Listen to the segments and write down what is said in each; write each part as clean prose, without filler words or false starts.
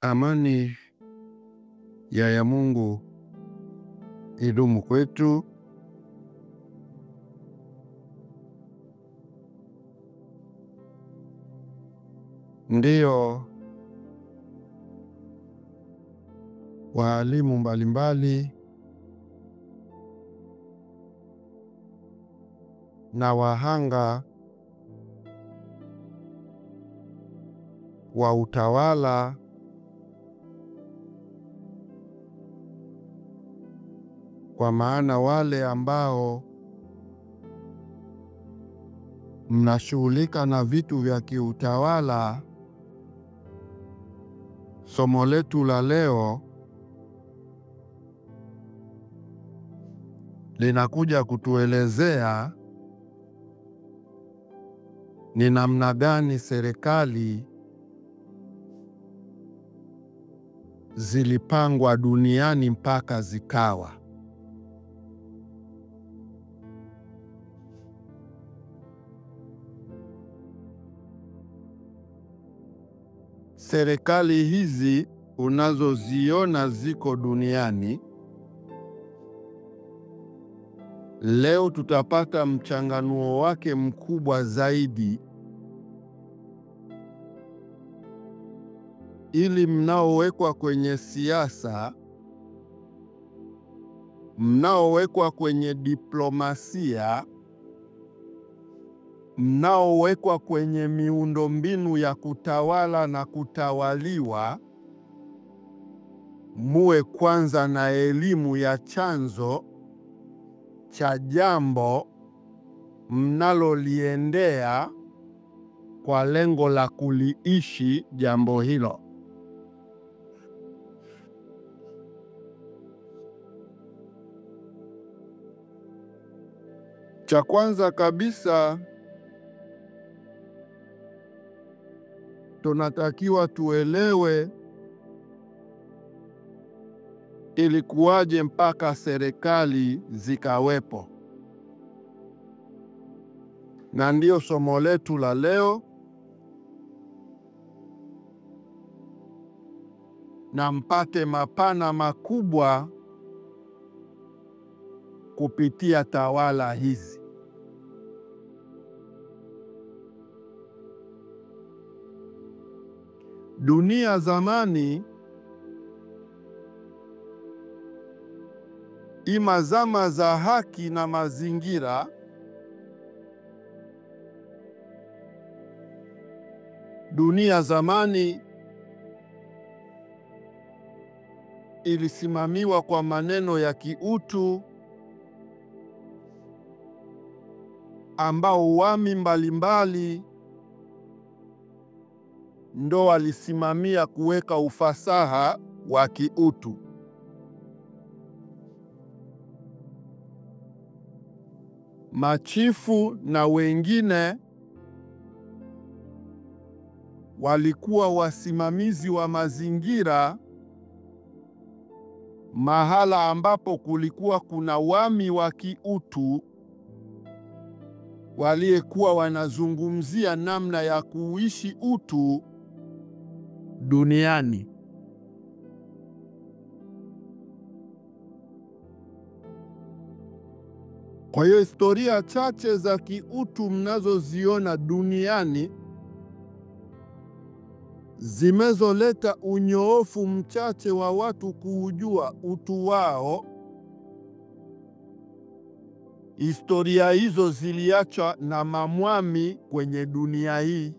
Amani ya Mungu idumu kwetu. Ndiyo walimu mbalimbali na wahanga wa utawala kwa maana wale ambao mnashughulika na vitu vya kiutawala. Somo letu la leo linakuja kutuelezea ni namna gani serikali zilipangwa duniani mpaka zikawa. Serikali hizi unazoziona ziko duniani leo tutapata mchanganuo wake mkubwa zaidi, ili mnaowekwa kwenye siasa, mnaowekwa kwenye diplomasia, mnaowekwa kwenye miundombinu ya kutawala na kutawaliwa, muwe kwanza na elimu ya chanzo cha jambo mnaloliendea kwa lengo la kuliishi jambo hilo. Cha kwanza kabisa tunatakiwa tuelewe ilikuwaje mpaka serikali zikawepo. Na ndio somo letu la leo, na mpate mapana makubwa kupitia tawala hizi. Dunia zamani, ima zama za haki na mazingira, dunia zamani ilisimamiwa kwa maneno ya kiutu, ambao wami mbalimbali ndo walisimamia kuweka ufasaha wa kiutu. Machifu na wengine walikuwa wasimamizi wa mazingira mahala ambapo kulikuwa kuna wami wa kiutu waliyekuwa wanazungumzia namna ya kuishi utu duniani. Kwa hiyo historia chache za kiutu mnazoziona duniani zimezoleta unyoofu mchache wa watu kuujua utu wao. Historia hizo ziliachwa na mamwami kwenye dunia hii.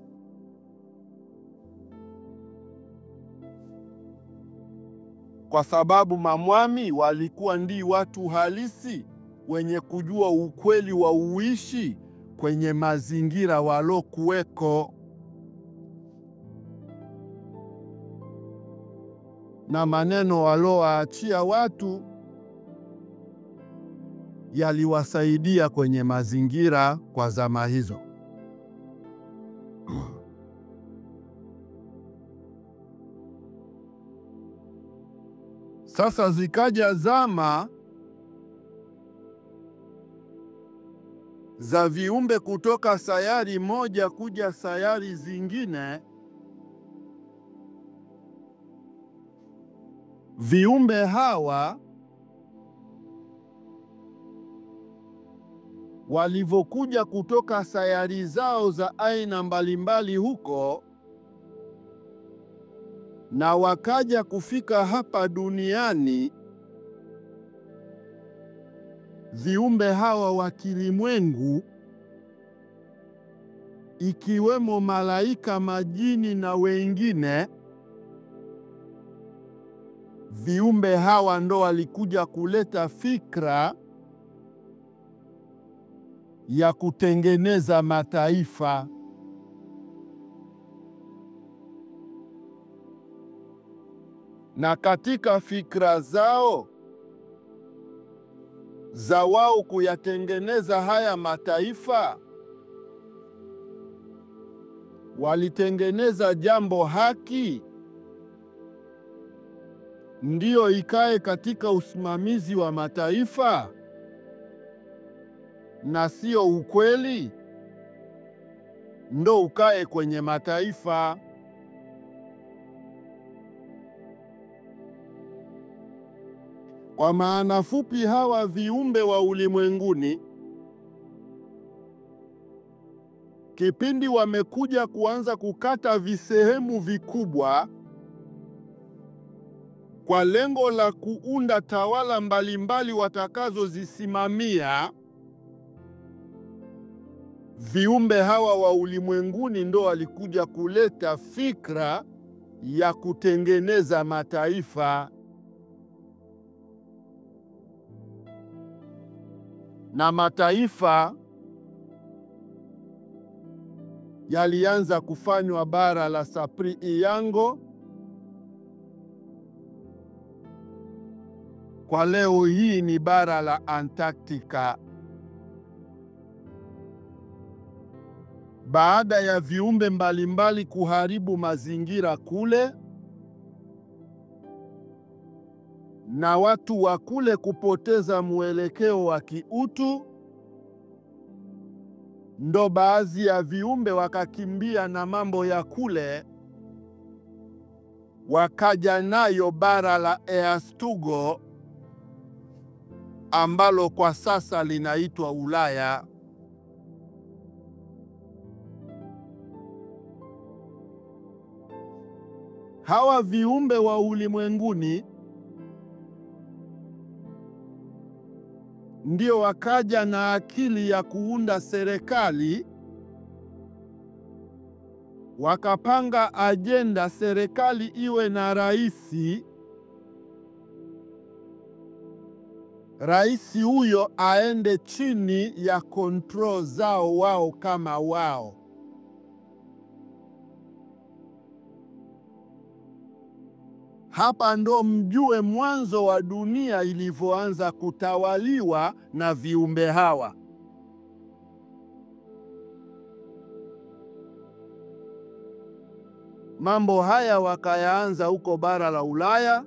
Kwa sababu mamwami walikuwa ndi watu halisi wenye kujua ukweli wa uishi kwenye mazingira walokuweko. Na maneno walowaachia watu yaliwasaidia kwenye mazingira kwa zama hizo. Sasa zikaja zama za viumbe kutoka sayari moja kuja sayari zingine, Viumbe hawa walivyokuja kutoka sayari zao za aina mbalimbali huko na wakaja kufika hapa duniani, viumbe hawa wa kilimwengu ikiwemo malaika, majini na wengine, viumbe hawa ndo walikuja kuleta fikra ya kutengeneza mataifa. Na katika fikra zao za wao kuyatengeneza haya mataifa, walitengeneza jambo haki ndiyo ikae katika usimamizi wa mataifa na sio ukweli ndo ukae kwenye mataifa. Kwa maana fupi, hawa viumbe wa ulimwenguni kipindi wamekuja kuanza kukata visehemu vikubwa kwa lengo la kuunda tawala mbalimbali watakazozisimamia, viumbe hawa wa ulimwenguni ndo walikuja kuleta fikra ya kutengeneza mataifa. Na mataifa yalianza kufanywa bara la Sapri-Iyango, kwa leo hii ni bara la Antarctica. Baada ya viumbe mbalimbali kuharibu mazingira kule na watu wa kule kupoteza mwelekeo wa kiutu, ndo baadhi ya viumbe wakakimbia na mambo ya kule, wakaja nayo bara la Eastugo ambalo kwa sasa linaitwa Ulaya. Hawa viumbe wa ulimwenguni ndio wakaja na akili ya kuunda serikali, wakapanga ajenda serikali iwe na raisi. Raisi huyo aende chini ya control zao wao kama wao. Hapa ndo mjue mwanzo wa dunia ilivyoanza kutawaliwa na viumbe hawa. Mambo haya wakayaanza huko bara la Ulaya,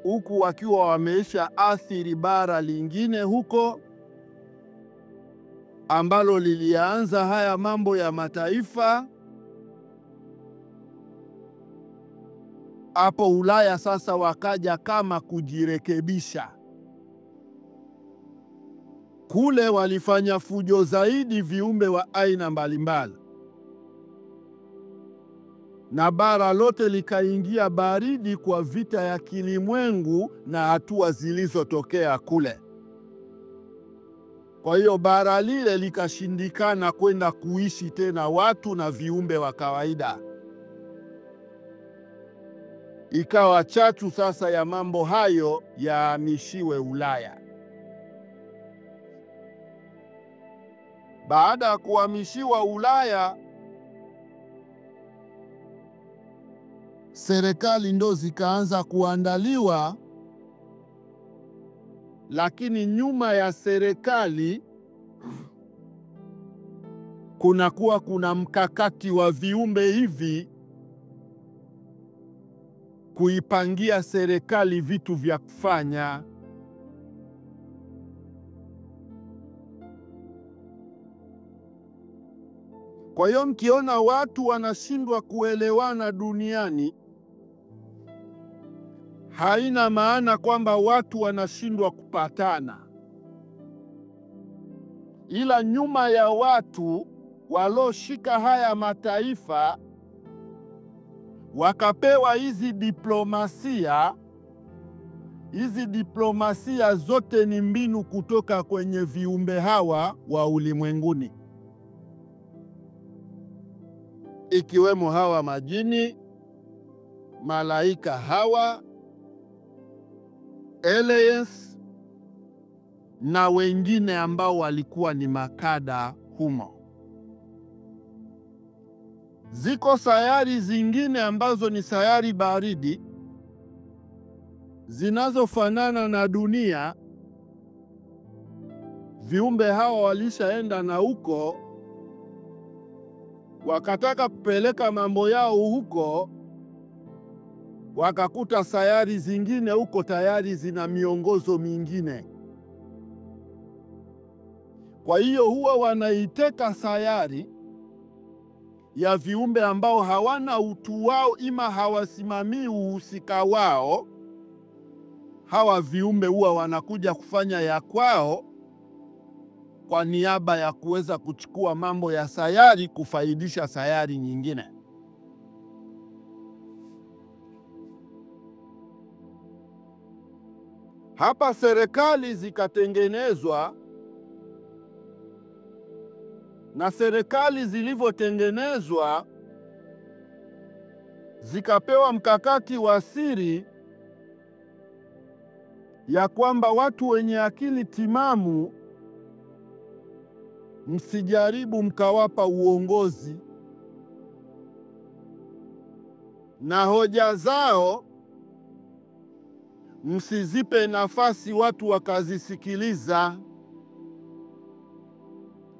huku wakiwa wameisha athiri bara lingine huko ambalo lilianza haya mambo ya mataifa. Hapo Ulaya sasa wakaja kama kujirekebisha. Kule walifanya fujo zaidi viumbe wa aina mbalimbali, na bara lote likaingia baridi kwa vita ya kilimwengu na hatua zilizotokea kule. Kwa hiyo bara lile likashindikana kwenda kuishi tena watu na viumbe wa kawaida. Ikawa chachu sasa ya mambo hayo yahamishiwe Ulaya. Baada ya kuhamishiwa Ulaya, serikali ndo zikaanza kuandaliwa, lakini nyuma ya serikali kuna mkakati wa viumbe hivi kuipangia serikali vitu vya kufanya. Kwa hiyo mkiona watu wanashindwa kuelewana duniani, haina maana kwamba watu wanashindwa kupatana, ila nyuma ya watu walioshika haya mataifa wakapewa hizi diplomasia. Hizi diplomasia zote ni mbinu kutoka kwenye viumbe hawa wa ulimwenguni, ikiwemo hawa majini, malaika hawa, aliens na wengine ambao walikuwa ni makada humo. Ziko sayari zingine ambazo ni sayari baridi zinazofanana na dunia. Viumbe hawa walishaenda na huko, wakataka kupeleka mambo yao huko, wakakuta sayari zingine huko tayari zina miongozo mingine. Kwa hiyo huwa wanaiteka sayari ya viumbe ambao hawana utu wao, ima hawasimamii uhusika wao. Hawa viumbe huwa wanakuja kufanya ya kwao kwa niaba ya kuweza kuchukua mambo ya sayari kufaidisha sayari nyingine. Hapa serikali zikatengenezwa, na serikali zilivyotengenezwa zikapewa mkakati wa siri ya kwamba watu wenye akili timamu msijaribu mkawapa uongozi, na hoja zao msizipe nafasi watu wakazisikiliza,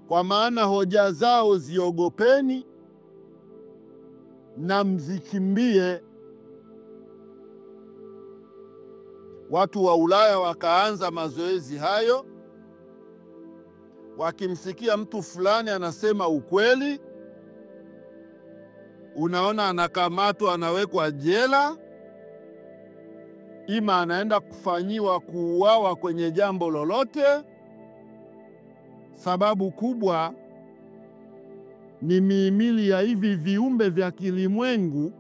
kwa maana hoja zao ziogopeni na mzikimbie. Watu wa Ulaya wakaanza mazoezi hayo. Wakimsikia mtu fulani anasema ukweli, unaona anakamatwa, anawekwa jela, ima anaenda kufanyiwa kuuawa kwenye jambo lolote. Sababu kubwa ni mihimili ya hivi viumbe vya kilimwengu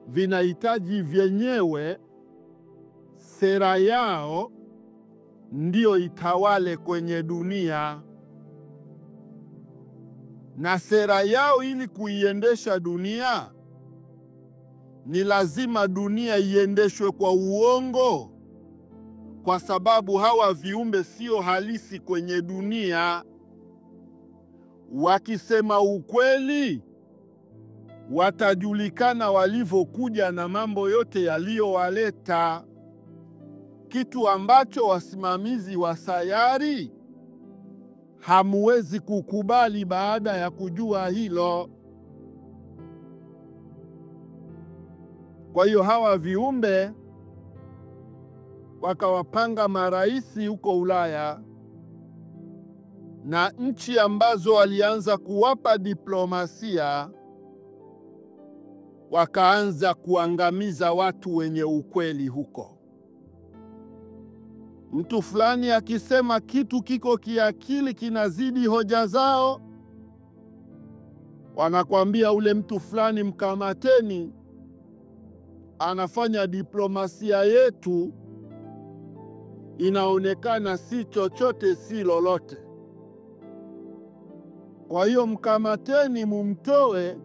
vinahitaji vyenyewe sera yao ndio itawale kwenye dunia, na sera yao ili kuiendesha dunia ni lazima dunia iendeshwe kwa uongo, kwa sababu hawa viumbe sio halisi kwenye dunia. Wakisema ukweli, watajulikana walivyokuja na mambo yote yaliyowaleta, kitu ambacho wasimamizi wa sayari hamuwezi kukubali baada ya kujua hilo. Kwa hiyo hawa viumbe wakawapanga maraisi huko Ulaya, na nchi ambazo walianza kuwapa diplomasia wakaanza kuangamiza watu wenye ukweli huko. Mtu fulani akisema kitu kiko kiakili kinazidi hoja zao, wanakwambia ule mtu fulani mkamateni, anafanya diplomasia yetu inaonekana si chochote si lolote. Kwa hiyo mkamateni, mumtoe,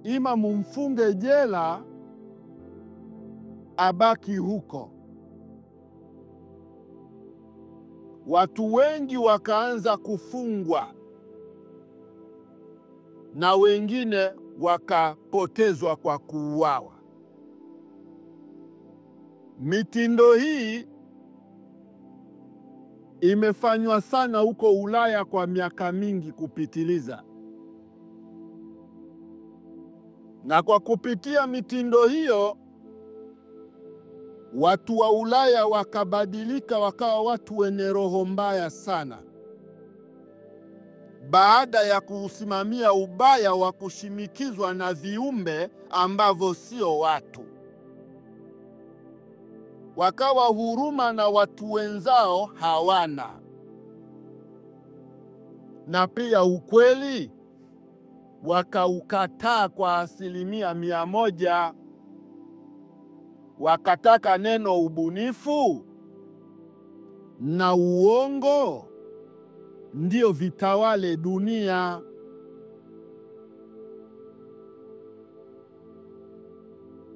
ima mumfunge jela abaki huko. Watu wengi wakaanza kufungwa na wengine wakapotezwa kwa kuuawa. Mitindo hii imefanywa sana huko Ulaya kwa miaka mingi kupitiliza, na kwa kupitia mitindo hiyo watu wa Ulaya wakabadilika, wakawa watu wenye roho mbaya sana, baada ya kuusimamia ubaya wa kushimikizwa na viumbe ambavyo sio watu. wakawa huruma na watu wenzao hawana, na pia ukweli wakaukataa kwa 100%. Wakataka neno ubunifu na uongo ndio vitawale dunia.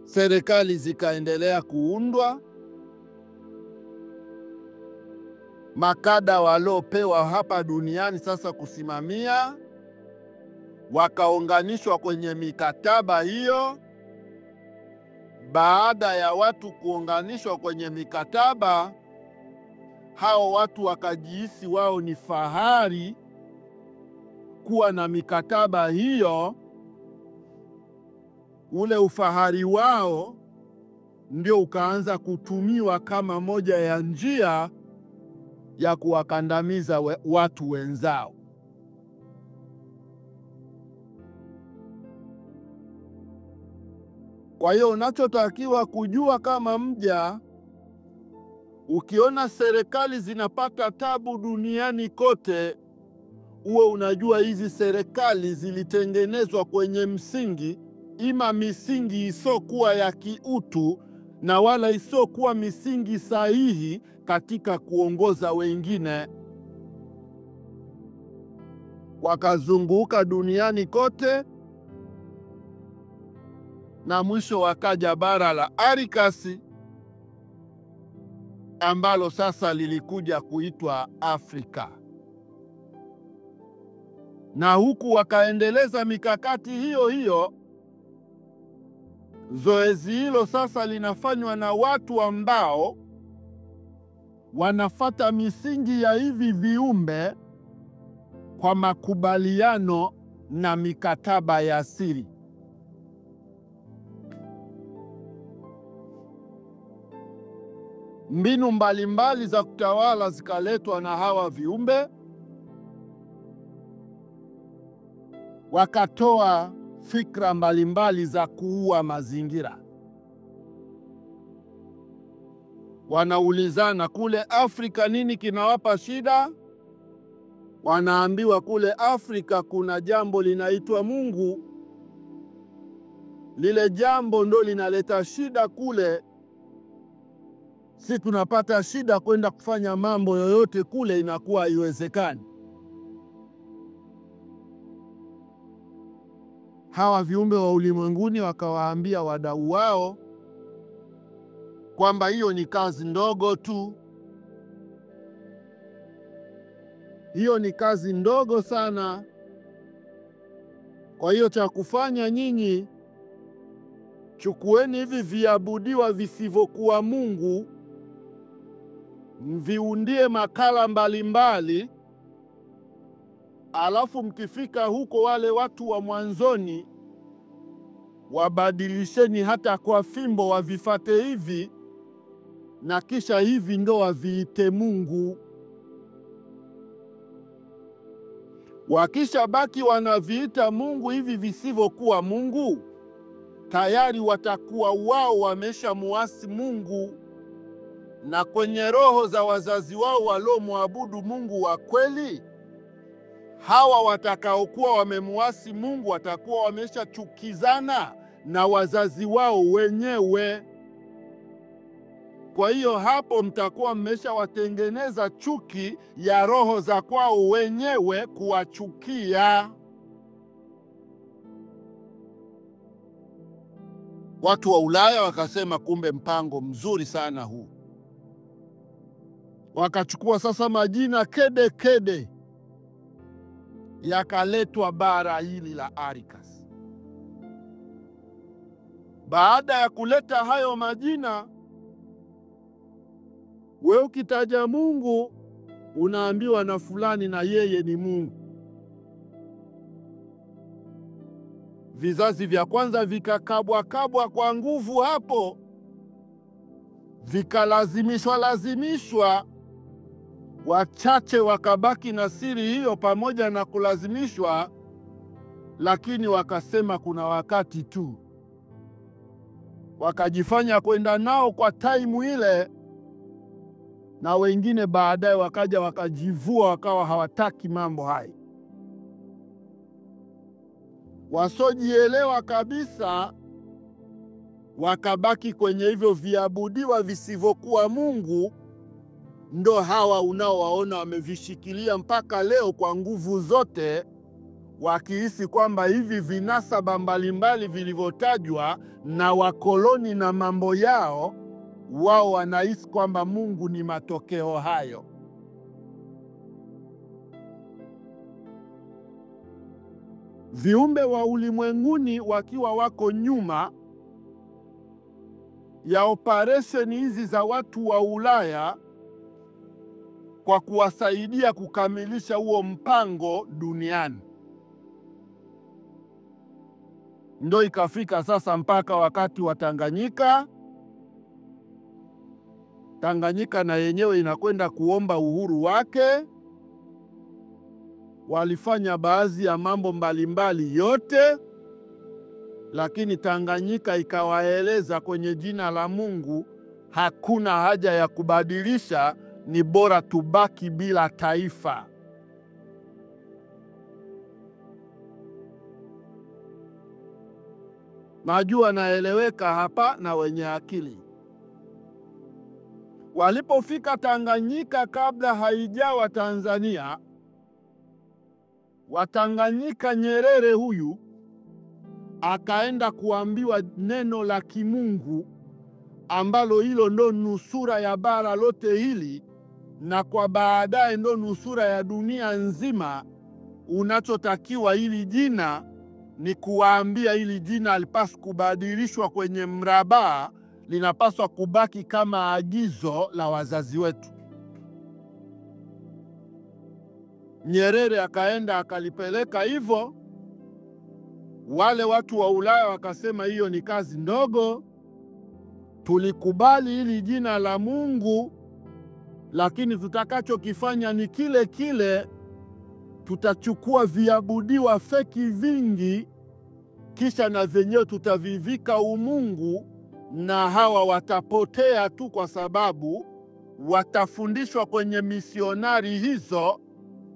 Serikali zikaendelea kuundwa, makada waliopewa hapa duniani sasa kusimamia wakaunganishwa kwenye mikataba hiyo. Baada ya watu kuunganishwa kwenye mikataba, hao watu wakajihisi wao ni fahari kuwa na mikataba hiyo. Ule ufahari wao ndio ukaanza kutumiwa kama moja ya njia ya kuwakandamiza watu wenzao. Kwa hiyo unachotakiwa kujua kama mja, ukiona serikali zinapata tabu duniani kote, uwe unajua hizi serikali zilitengenezwa kwenye msingi, ima misingi isokuwa ya kiutu na wala isokuwa misingi sahihi katika kuongoza wengine. Wakazunguka duniani kote na mwisho wakaja bara la Arikasi ambalo sasa lilikuja kuitwa Afrika. Na huku wakaendeleza mikakati hiyo hiyo. Zoezi hilo sasa linafanywa na watu ambao wanafata misingi ya hivi viumbe kwa makubaliano na mikataba ya siri. Mbinu mbalimbali za kutawala zikaletwa na hawa viumbe. Wakatoa fikra mbalimbali za kuua mazingira. Wanaulizana kule Afrika nini kinawapa shida? Wanaambiwa kule Afrika kuna jambo linaitwa Mungu. Lile jambo ndo linaleta shida kule. Si tunapata shida kwenda kufanya mambo yoyote kule, inakuwa haiwezekani. Hawa viumbe wa ulimwenguni wakawaambia wadau wao kwamba hiyo ni kazi ndogo tu. Hiyo ni kazi ndogo sana. Kwa hiyo cha kufanya nyinyi, chukueni hivi viabudiwa visivyokuwa Mungu, mviundie makala mbalimbali, alafu mkifika huko wale watu wa mwanzoni wabadilisheni hata kwa fimbo wavifate hivi, na kisha hivi ndo waviite Mungu. Wakisha baki wanaviita Mungu hivi visivyokuwa Mungu, tayari watakuwa wao wameshamuasi Mungu, na kwenye roho za wazazi wao waliomwabudu Mungu wa kweli, hawa watakaokuwa wamemuasi Mungu watakuwa wameshachukizana na wazazi wao wenyewe. Kwa hiyo hapo mtakuwa mmeshawatengeneza chuki ya roho za kwao wenyewe kuwachukia. Watu wa Ulaya wakasema kumbe mpango mzuri sana huu. Wakachukua sasa majina kede kede, yakaletwa bara hili la Arikas. Baada ya kuleta hayo majina, wewe ukitaja Mungu unaambiwa na fulani na yeye ni Mungu. Vizazi vya kwanza vikakabwa kwa nguvu hapo, vikalazimishwa, wachache wakabaki na siri hiyo pamoja na kulazimishwa, lakini wakasema kuna wakati tu wakajifanya kwenda nao kwa taimu ile, na wengine baadaye wakaja wakajivua, wakawa hawataki mambo haya. Wasiojielewa kabisa wakabaki kwenye hivyo viabudiwa visivyokuwa Mungu, ndo hawa unaowaona wamevishikilia mpaka leo kwa nguvu zote, wakihisi kwamba hivi vinasaba mbalimbali vilivyotajwa na wakoloni na mambo yao, wao wanahisi kwamba Mungu ni matokeo hayo. Viumbe wa ulimwenguni wakiwa wako nyuma ya operesheni hizi za watu wa Ulaya kwa kuwasaidia kukamilisha huo mpango duniani. Ndo ikafika sasa mpaka wakati wa Tanganyika. Tanganyika na yenyewe inakwenda kuomba uhuru wake. Walifanya baadhi ya mambo mbalimbali yote, lakini Tanganyika ikawaeleza kwenye jina la Mungu, hakuna haja ya kubadilisha, ni bora tubaki bila taifa. Najua naeleweka hapa na wenye akili. Walipofika Tanganyika, kabla haijawa Tanzania, Watanganyika Nyerere huyu akaenda kuambiwa neno la kimungu ambalo hilo ndo nusura ya bara lote hili, na kwa baadaye ndo nusura ya dunia nzima. Unachotakiwa hili jina ni kuwaambia hili jina alipaswa kubadilishwa kwenye mrabaa, linapaswa kubaki kama agizo la wazazi wetu. Nyerere akaenda akalipeleka hivyo. Wale watu wa Ulaya wakasema hiyo ni kazi ndogo, tulikubali hili jina la Mungu, lakini tutakachokifanya ni kile kile, tutachukua viabudiwa feki vingi, kisha na vyenyewe tutavivika umungu, na hawa watapotea tu, kwa sababu watafundishwa kwenye misionari hizo,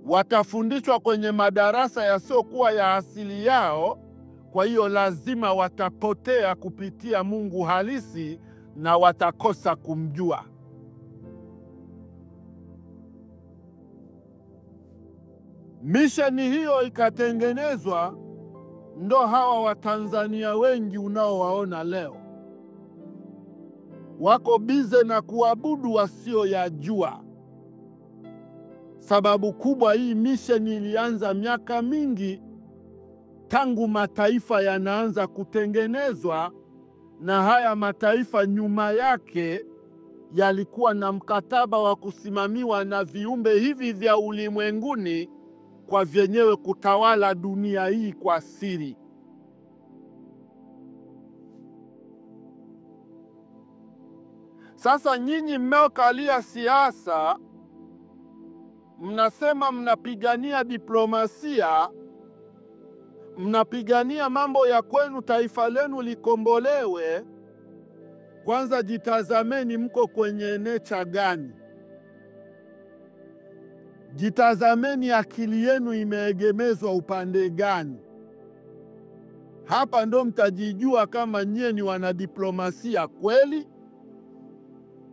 watafundishwa kwenye madarasa yasiokuwa ya asili yao. Kwa hiyo lazima watapotea kupitia Mungu halisi na watakosa kumjua. Misheni hiyo ikatengenezwa, ndo hawa Watanzania wengi unaowaona leo wako bize na kuabudu wasioyajua. Sababu kubwa, hii misheni ilianza miaka mingi, tangu mataifa yanaanza kutengenezwa, na haya mataifa nyuma yake yalikuwa na mkataba wa kusimamiwa na viumbe hivi vya ulimwenguni kwa vyenyewe kutawala dunia hii kwa siri. Sasa nyinyi mmeokalia siasa, mnasema mnapigania diplomasia, mnapigania mambo ya kwenu, taifa lenu likombolewe. Kwanza jitazameni mko kwenye necha gani? Jitazameni akili yenu imeegemezwa upande gani? Hapa ndo mtajijua kama nyie ni wanadiplomasia kweli,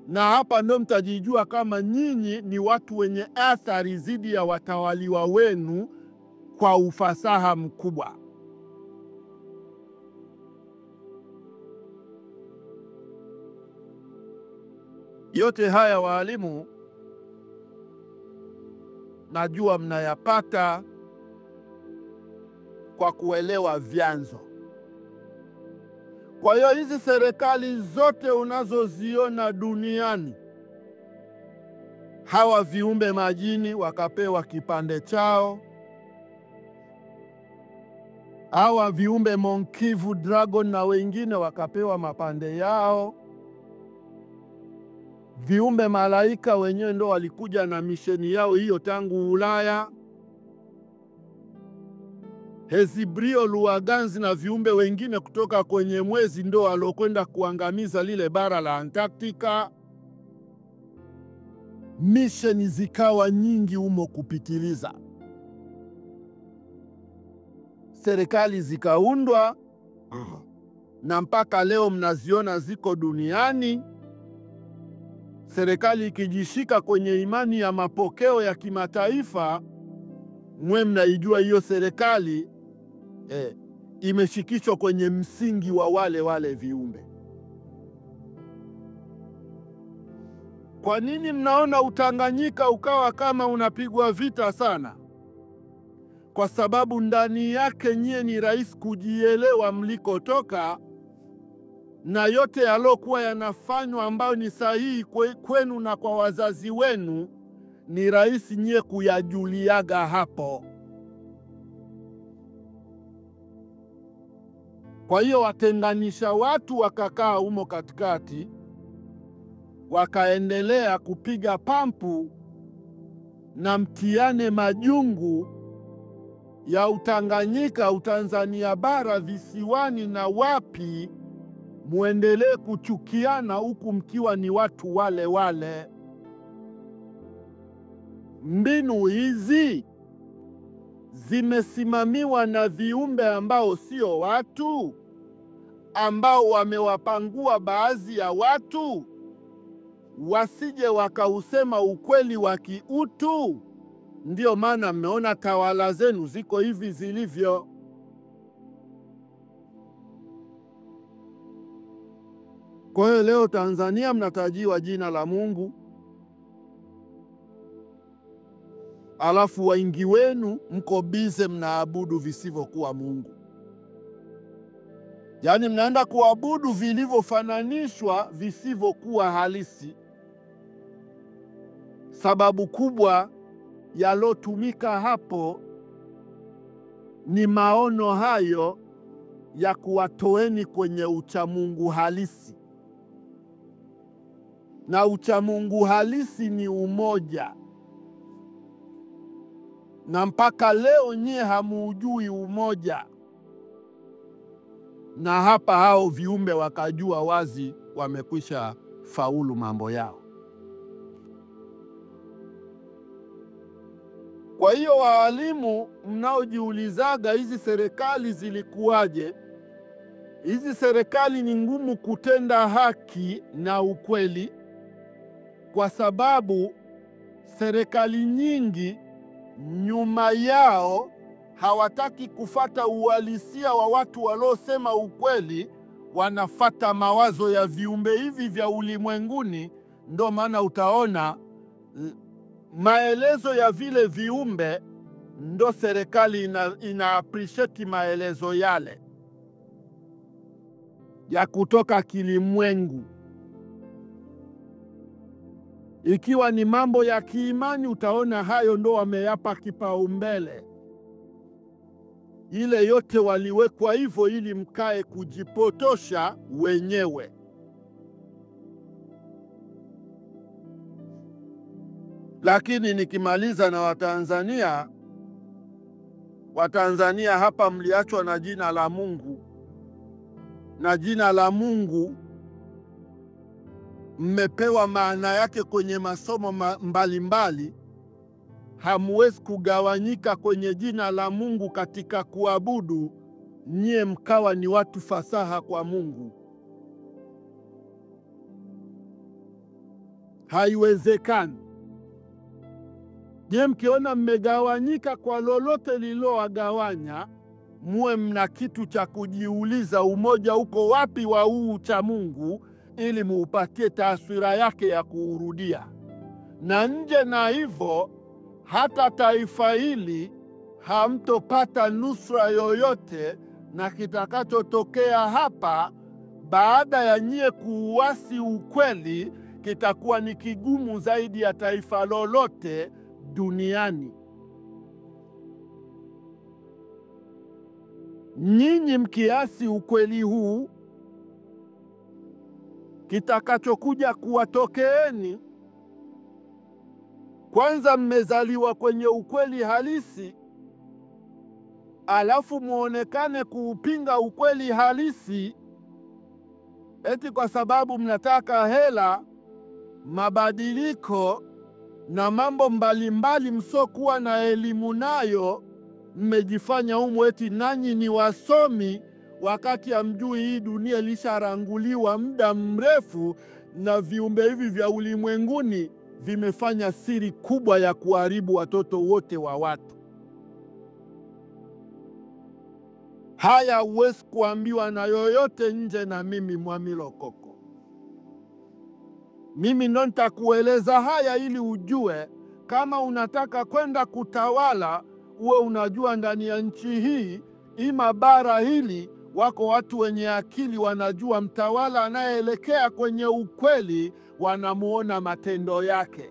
na hapa ndo mtajijua kama nyinyi ni watu wenye athari zidi ya watawaliwa wenu kwa ufasaha mkubwa. Yote haya waalimu, najua mnayapata kwa kuelewa vyanzo. Kwa hiyo hizi serikali zote unazoziona duniani, hawa viumbe majini wakapewa kipande chao, hawa viumbe monkivu, dragon na wengine wakapewa mapande yao, viumbe malaika wenyewe ndo walikuja na misheni yao hiyo tangu Ulaya. Hezibrio, Luaganzi na viumbe wengine kutoka kwenye mwezi ndo walokwenda kuangamiza lile bara la Antarctica. Misheni zikawa nyingi humo kupitiliza. Serikali zikaundwa na mpaka leo mnaziona ziko duniani. Serikali ikijishika kwenye imani ya mapokeo ya kimataifa, mwe mnaijua hiyo serikali imeshikishwa kwenye msingi wa wale viumbe. Kwa nini mnaona Utanganyika ukawa kama unapigwa vita sana? Kwa sababu ndani yake nyie ni rahisi kujielewa mlikotoka, na yote yalokuwa yanafanywa ambayo ni sahihi kwenu na kwa wazazi wenu ni rahisi nyie kuyajuliaga hapo. Kwa hiyo watenganisha watu wakakaa humo katikati, wakaendelea kupiga pampu na mtiane majungu ya Utanganyika, Utanzania bara, visiwani na wapi, muendelee kuchukiana huku mkiwa ni watu wale wale. Mbinu hizi zimesimamiwa na viumbe ambao sio watu, ambao wamewapangua baadhi ya watu wasije wakausema ukweli wa kiutu. Ndiyo maana mmeona tawala zenu ziko hivi zilivyo. Kwa hiyo leo Tanzania mnatajiwa jina la Mungu, alafu wengi wenu mko bize mnaabudu visivyokuwa Mungu. Yaani mnaenda kuabudu vilivyofananishwa visivyokuwa halisi. Sababu kubwa yalotumika hapo ni maono hayo ya kuwatoeni kwenye uchamungu halisi. Na uchamungu halisi ni umoja. Na mpaka leo nyie hamuujui umoja. Na hapa hao viumbe wakajua wazi wamekwisha faulu mambo yao. Kwa hiyo waalimu mnaojiulizaga hizi serikali zilikuwaje? Hizi serikali ni ngumu kutenda haki na ukweli, kwa sababu serikali nyingi nyuma yao hawataki kufata uhalisia wa watu waliosema ukweli, wanafata mawazo ya viumbe hivi vya ulimwenguni. Ndo maana utaona maelezo ya vile viumbe, ndo serikali ina appreciate maelezo yale ya kutoka kilimwengu. Ikiwa ni mambo ya kiimani, utaona hayo ndo wameyapa kipaumbele. Ile yote waliwekwa hivyo ili mkae kujipotosha wenyewe. Lakini nikimaliza na Watanzania hapa mliachwa na jina la Mungu, na jina la Mungu mmepewa maana yake kwenye masomo mbalimbali. Hamuwezi kugawanyika kwenye jina la Mungu katika kuabudu nyie mkawa ni watu fasaha kwa Mungu. Haiwezekani. Je, mkiona mmegawanyika kwa lolote lililowagawanya, muwe mna kitu cha kujiuliza, umoja uko wapi wa huu cha Mungu, ili muupatie taswira yake ya kuurudia. Na nje na hivyo, hata taifa hili hamtopata nusra yoyote, na kitakachotokea hapa baada ya nyie kuuasi ukweli kitakuwa ni kigumu zaidi ya taifa lolote duniani. Nyinyi mkiasi ukweli huu, kitakachokuja kuwatokeeni, kwanza mmezaliwa kwenye ukweli halisi, alafu muonekane kuupinga ukweli halisi, eti kwa sababu mnataka hela, mabadiliko na mambo mbalimbali msokuwa na elimu nayo, mmejifanya humu eti nanyi ni wasomi, wakati hamjui hii dunia ilisharanguliwa muda mrefu, na viumbe hivi vya ulimwenguni vimefanya siri kubwa ya kuharibu watoto wote wa watu. Haya huwezi kuambiwa na yoyote nje na mimi Mwamilo Koko. Mimi ndo nitakueleza haya ili ujue kama unataka kwenda kutawala, uwe unajua ndani ya nchi hii ima bara hili wako watu wenye akili, wanajua mtawala anayeelekea kwenye ukweli wanamuona matendo yake.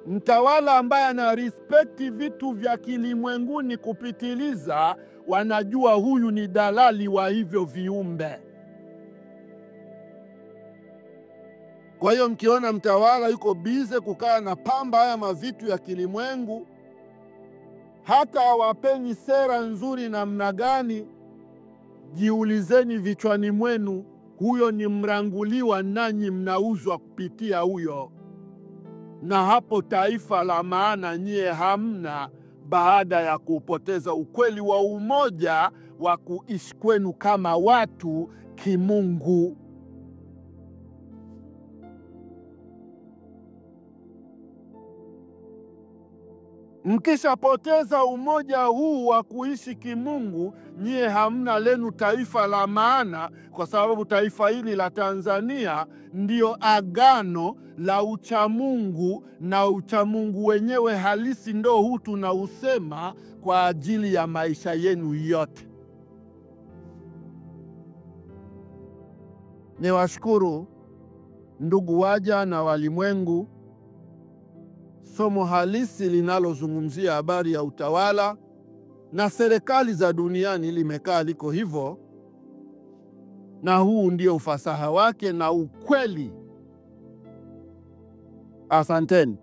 Mtawala ambaye ana respekti vitu vya kilimwenguni kupitiliza, wanajua huyu ni dalali wa hivyo viumbe. Kwa hiyo mkiona mtawala yuko bize kukaa na pamba haya mavitu ya kilimwengu, hata awapeni sera nzuri namna gani, jiulizeni vichwani mwenu, huyo ni mranguliwa, nanyi mnauzwa kupitia huyo. Na hapo taifa la maana nyie hamna, baada ya kupoteza ukweli wa umoja wa kuishi kwenu kama watu kimungu. Mkishapoteza umoja huu wa kuishi kimungu, nyie hamna lenu taifa la maana, kwa sababu taifa hili la Tanzania ndio agano la uchamungu, na uchamungu wenyewe halisi ndo huu tunausema kwa ajili ya maisha yenu yote. Niwashukuru ndugu waja na walimwengu. Somo halisi linalozungumzia habari ya utawala na serikali za duniani limekaa liko hivyo, na huu ndio ufasaha wake na ukweli. Asanteni.